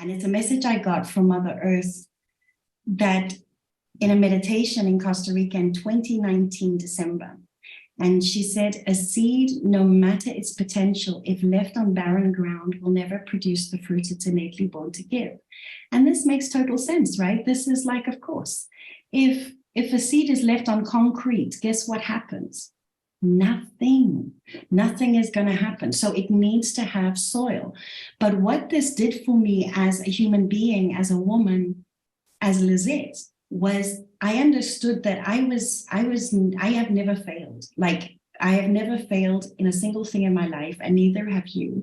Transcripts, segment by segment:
And it's a message I got from Mother Earth that in a meditation in Costa Rica in 2019, December. And she said, a seed, no matter its potential, if left on barren ground, will never produce the fruit it's innately born to give. And this makes total sense, right? This is like, of course, if a seed is left on concrete, guess what happens? Nothing is going to happen. So it needs to have soil. But what this did for me as a human being, as a woman, as Lizette, was I understood that I have never failed. Like, I have never failed in a single thing in my life, and neither have you.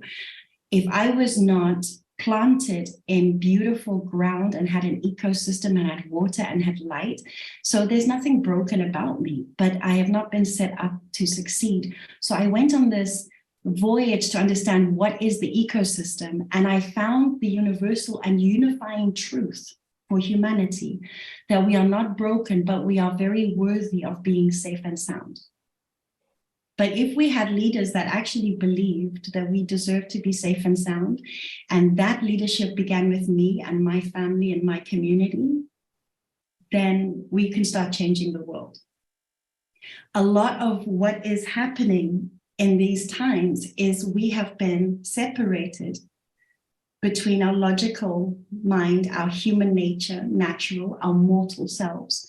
If I was not planted in beautiful ground and had an ecosystem and had water and had light. So there's nothing broken about me, but I have not been set up to succeed. So I went on this voyage to understand what is the ecosystem, and I found the universal and unifying truth for humanity, that we are not broken, but we are very worthy of being safe and sound. But if we had leaders that actually believed that we deserve to be safe and sound, and that leadership began with me and my family and my community, then we can start changing the world. A lot of what is happening in these times is we have been separated between our logical mind, our human nature, natural, our mortal selves.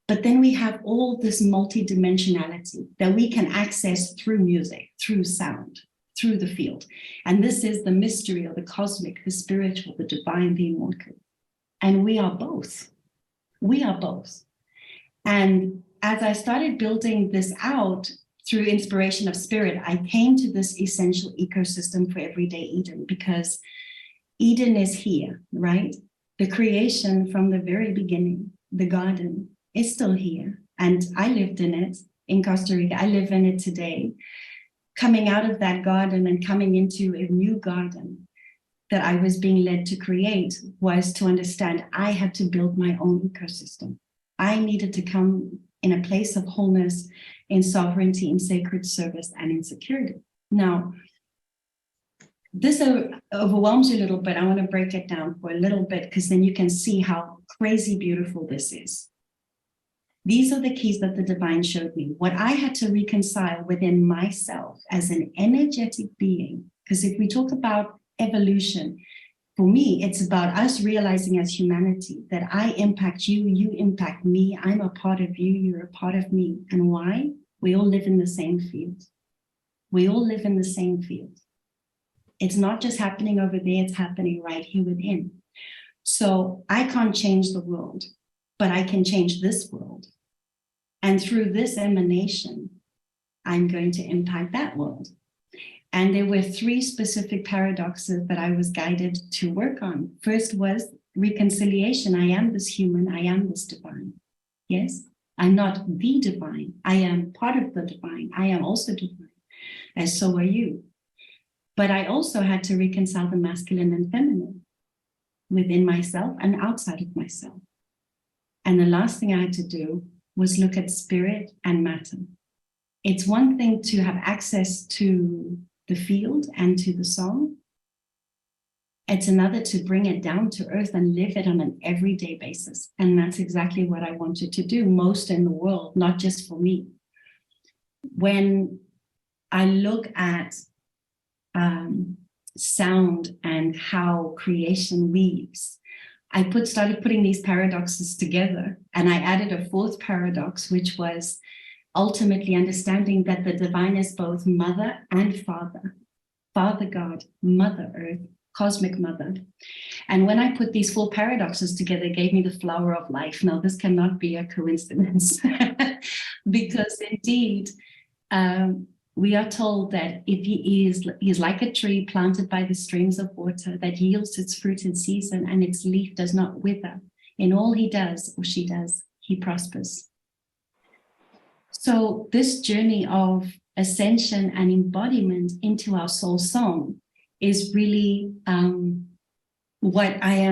But then we have all this multidimensionality that we can access through music, through sound, through the field. And this is the mystery of the cosmic, the spiritual, the divine, the immortal. And we are both. We are both. And as I started building this out through inspiration of spirit, I came to this essential ecosystem for everyday Eden, because Eden is here, right? The creation from the very beginning, the garden, is still here. And I lived in it in Costa Rica. I live in it today. Coming out of that garden and coming into a new garden that I was being led to create was to understand I had to build my own ecosystem. I needed to come in a place of wholeness, in sovereignty, in sacred service, and in security. Now, this overwhelms you a little bit. I want to break it down for a little bit, because then you can see how crazy beautiful this is. These are the keys that the divine showed me. What I had to reconcile within myself as an energetic being, because if we talk about evolution, for me, it's about us realizing as humanity that I impact you, you impact me, I'm a part of you, you're a part of me. And why? We all live in the same field. We all live in the same field. It's not just happening over there, it's happening right here within. So I can't change the world, but I can change this world. And through this emanation, I'm going to impact that world. And there were 3 specific paradoxes that I was guided to work on. First was reconciliation. I am this human, I am this divine. Yes, I'm not the divine. I am part of the divine. I am also divine, as so are you. But I also had to reconcile the masculine and feminine within myself and outside of myself. And the last thing I had to do was look at spirit and matter. It's one thing to have access to the field and to the song. It's another to bring it down to earth and live it on an everyday basis. And that's exactly what I wanted to do most in the world, not just for me. When I look at sound and how creation weaves, I started putting these paradoxes together, and I added a 4th paradox, which was ultimately understanding that the divine is both mother and father. Father God, Mother Earth, cosmic mother. And when I put these 4 paradoxes together, it gave me the flower of life. Now, this cannot be a coincidence because indeed, we are told that if he is like a tree planted by the streams of water that yields its fruit in season and its leaf does not wither. In all he does or she does, he prospers. So this journey of ascension and embodiment into our soul song is really what I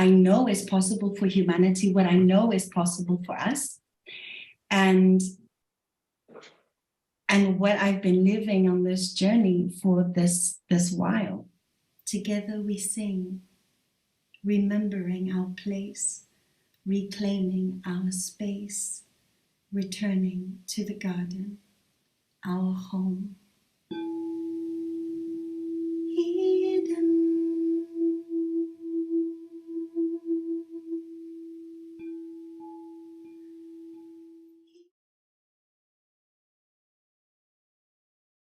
know is possible for humanity, what I know is possible for us. And what I've been living on this journey for this while. Together we sing, remembering our place, reclaiming our space, returning to the garden, our home.